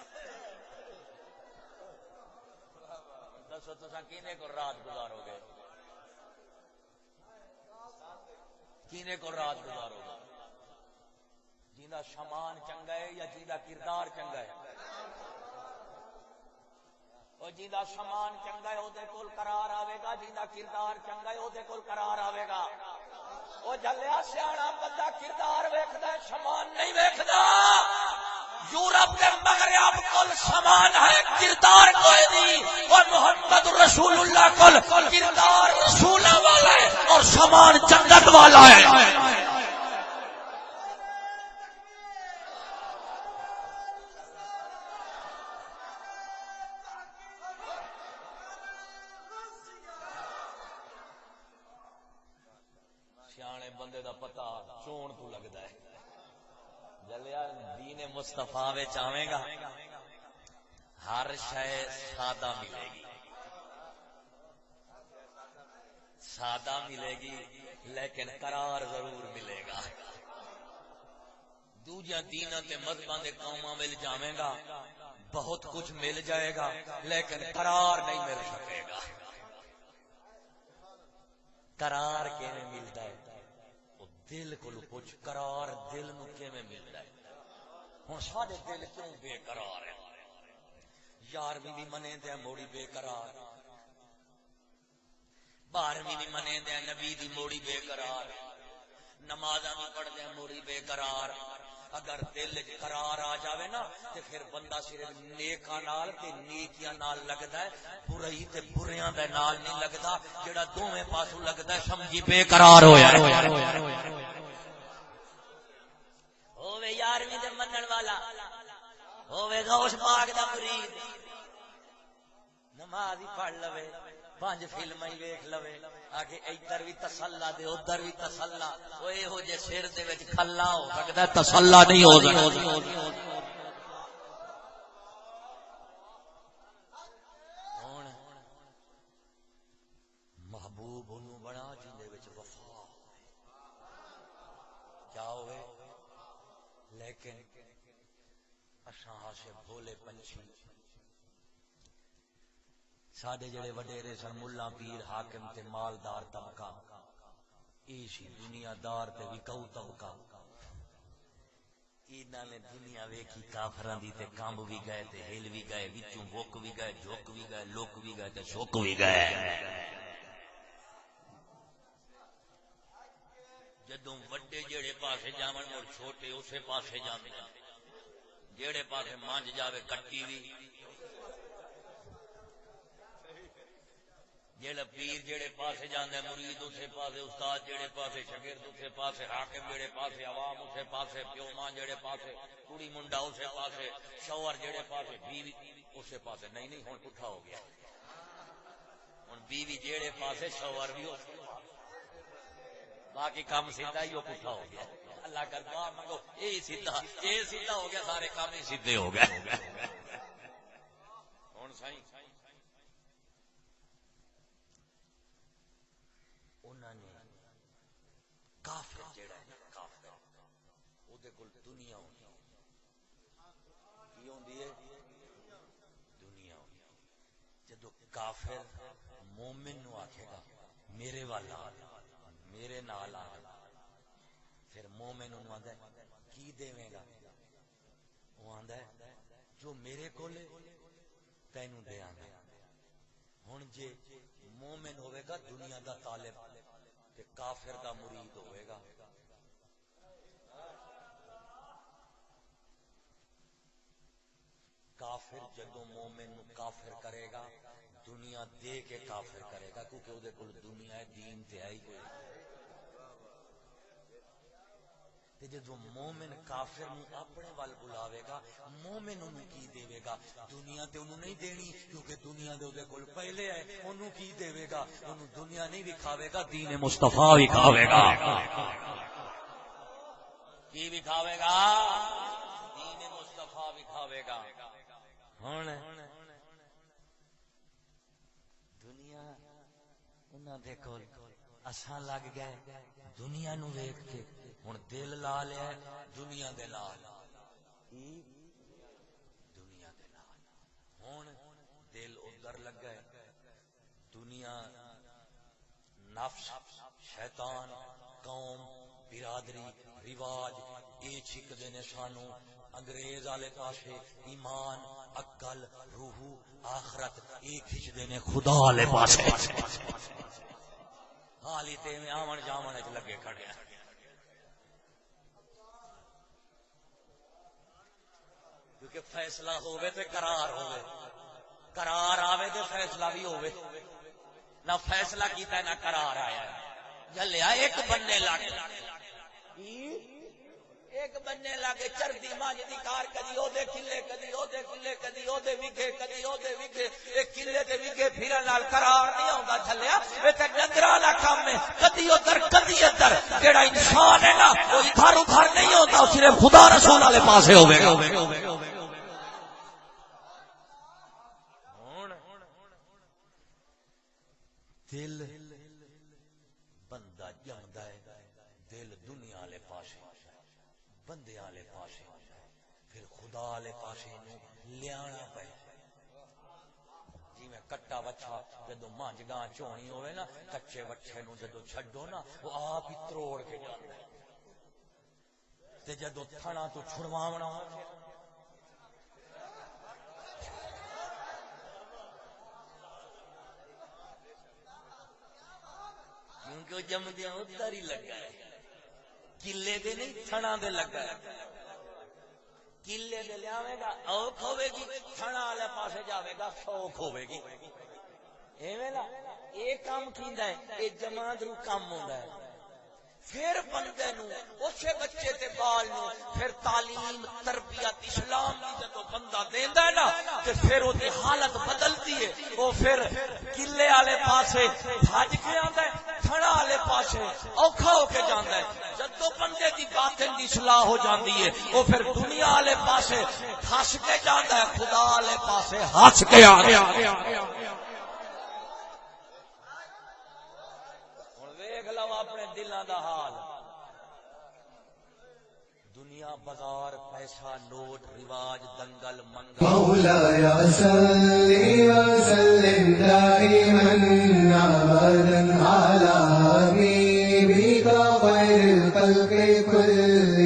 دسو تساں کینے کو رات گزارو گے کینے کو رات گزارو گے جیندا سامان چنگا ہے یا جیندا کردار چنگا ہے او جیندا سامان چنگا ہے او دے کول قرار آوے گا جیندا کردار چنگا ہے او دے کول قرار آوے گا او جلیا سیاڑا بندہ کردار ویکھدا ہے سامان نہیں ویکھدا یورپ دے مغرب کول سامان ہے کردار کوئی نہیں اور محمد رسول اللہ کول کردار رسولاں والا ہے اور سامان جنت والا ہے سیانے بندے دا پتہ چون تو لگدا ہے جلیا دین مصطفیٰ وچ آویں گا ہر شے سادہ ملے گی سادہ ملے گی لیکن قرار ضرور ملے گا دوجا دیناں تے مذہباں دے قوماں وچ جاویں گا بہت کچھ مل جائے گا لیکن قرار نہیں مل سکے گا قرار کیویں ملدا ہے او دل کولوں پوچھ قرار دل نو کیویں ملدا ہے ہن ساڈے دل کیوں بے قرار ہے یارویں بھی منے تے موڑی بے قرار 12ویں بھی منے تے نبی دی موڑی بے قرار نمازاں بھی پڑھدے موڑی بے قرار اگر دل وچ قرار آ جاوے نا تے پھر بندہ صرف نیکاں نال تے نیکیاں نال لگدا ہے برائی تے بریاں دے نال نہیں لگدا جڑا دوویں پاسوں لگدا ہے سمجھی بے قرار ہویا ہوے یارویں دے منن والا ہوے غوث پاک دا مرید نماز ہی پڑھ لوے 5 فلمیں ویکھ لوے آگے ادھر بھی تسلا دے ادھر بھی تسلا اوے ہو جے سر دے وچ کھلا ہو سکدا تسلا نہیں ہو سکدا ہن محبوب اونوں بنا جن دے وچ وفا کیا ہوئے لیکن اساں ہاسے بھولے پنچھی ساڈے جڑے وڈیرے سن ملا پیر حاکم تے مالدار طبقہ ایسی دنیا دار تے وکاؤ طبقہ انہاں نے دنیا ویکھی کافراں دی تے کمب بھی گئے تے ہل بھی گئے وچوں وک بھی گئے جھک بھی گئے لک بھی گئے تے سک بھی گئے جدوں وڈے جڑے پاسے جاون اور چھوٹے اسے پاسے جاندے جڑے پاسے مانج جاوے کٹی بھی جڑا پیر جڑے پاسے جاندے مرید اسے پاسے استاد جڑے پاسے شاگرد اسے پاسے حاکم جڑے پاسے عوام اسے پاسے پیو ماں جڑے پاسے کڑی منڈا اسے پاسے شوہر جڑے پاسے بیوی اسے پاسے نہیں ہن پٹھا ہو گیا ہن بیوی جڑے پاسے شوہر بھی اسے باقی کام سیدھا ہی وہ پٹھا ہو گیا اللہ کر دعا منگو یہ سیدھا ہو گیا سارے کام ہی سیدھے ہو گئے ہن سائیں انہاں نے کافر جڑا ہے نا کافر او دے کول دنیا ہوندی کی ہوندی ہے دنیا ہوندی جدوں کافر مومن نو آکھے گا میرے والا میرے نال آ پھر مومن انہوں آندا ہے کی دیویں گا؟ وہ آندا ہے جو میرے کول تینوں دیاں گا۔ ہن جے مومن ہوے گا دنیا دا طالب تے کافر دا مرید ہوے گا، کافر جدوں مومن نو کافر کرے گا دنیا دے کے کافر کرے گا، کیونکہ او دے کول دنیا دین تے آئی کوئی۔ تے جدوں مومن کافر نو اپنے ول بلاوے گا مومن انہوں کی دے گا؟ دنیا تے انہوں نہیں دینی، کیونکہ دنیا دے دے کول پہلے ہے، انہوں کی دے گا؟ انہوں دنیا نہیں وکھاوے گا، دین مصطفیٰ وکھاوے گا۔ کی وکھاوے گا؟ دین مصطفیٰ وکھاوے گا۔ ہن دنیا انہاں دے کول اساں لگ گئے دنیا نو ویکھ کے، ہن دل لا لیا دنیا دے نال، دنیا دے نال ہن دل ادھر لگا ہے، دنیا نفس شیطان قوم برادری رواج اے چھکدے نے سانو، انگریز والے پاسے ایمان عقل روح آخرت اے کھچدے نے خدا والے پاسے، حالی تے میں آون جاون وچ لگے کھڑے ہیں۔ کیونکہ فیصلہ ہوئے تے قرار ہوئے، قرار آوے تے فیصلہ بھی ہوئے، نہ فیصلہ کیتا ہے نہ قرار آیا ہے، جلیا ایک بننے لگے، ایک بننے لگے چردی ماج دی کار، کدی او دے کلے کدی او دے کلے کدی او دے وگے کدی او دے وگے، ایک کلے تے وگے پھرن نال قرار نہیں ہوندا جھلیا، اے تے ڈنگراں والا کام ہے، کدی ادھر کدی ادھر، جیڑا انسان ہے نا وہ ادھر ادھر نہیں ہوتا، صرف خدا رسول والے پاسے ہوے گا۔ دل بندہ جمدا ہے، دل دنیا والے پاسے بندے والے پاسے، پھر خدا والے پاسے نو لیانا پے۔ جی میں کٹا بچہ جدو مانج گاں چونی ہوئے نا، کچے بچے نو جدو چھڈو نا وہ آپ ہی تروڑ کے جاتا ہے، تے جدو تھنا تو چھڑواونا کیونکہ جمدیاں ادھر ہی لگا ہے، کلے دے نہیں تھنا دے لگا ہے، کلے دے لیاوے گا اوکھ ہوئے گی، تھنا والے پاسے جاوے گا سوکھ ہوئے گی، ایویں نا یہ کام کیندا ہے، یہ جماعت نو کام ہوندا ہے۔ پھر بندے نو اسے بچے تے بال نو پھر تعلیم تربیت اسلام دی جدوں بندہ دیندا ہے نا تے پھر او دی حالت بدلتی ہے، او پھر قلعے والے پاسے بھج کے آندا ہے، تھڑا والے پاسے اوکھا ہو کے جاندا ہے، جدوں بندے دی باطن دی اصلاح ہو جاندی ہے او پھر دنیا والے پاسے ہس کے جاندا ہے، خدا والے پاسے ہس کے آندا ہے۔ اپنے دلاں دا حال، دنیا بازار پیسہ نوٹ رواج دنگل منگل، مولایا صلی وسلم دائما ابدا علی حبیبک خیر الخلق کلهم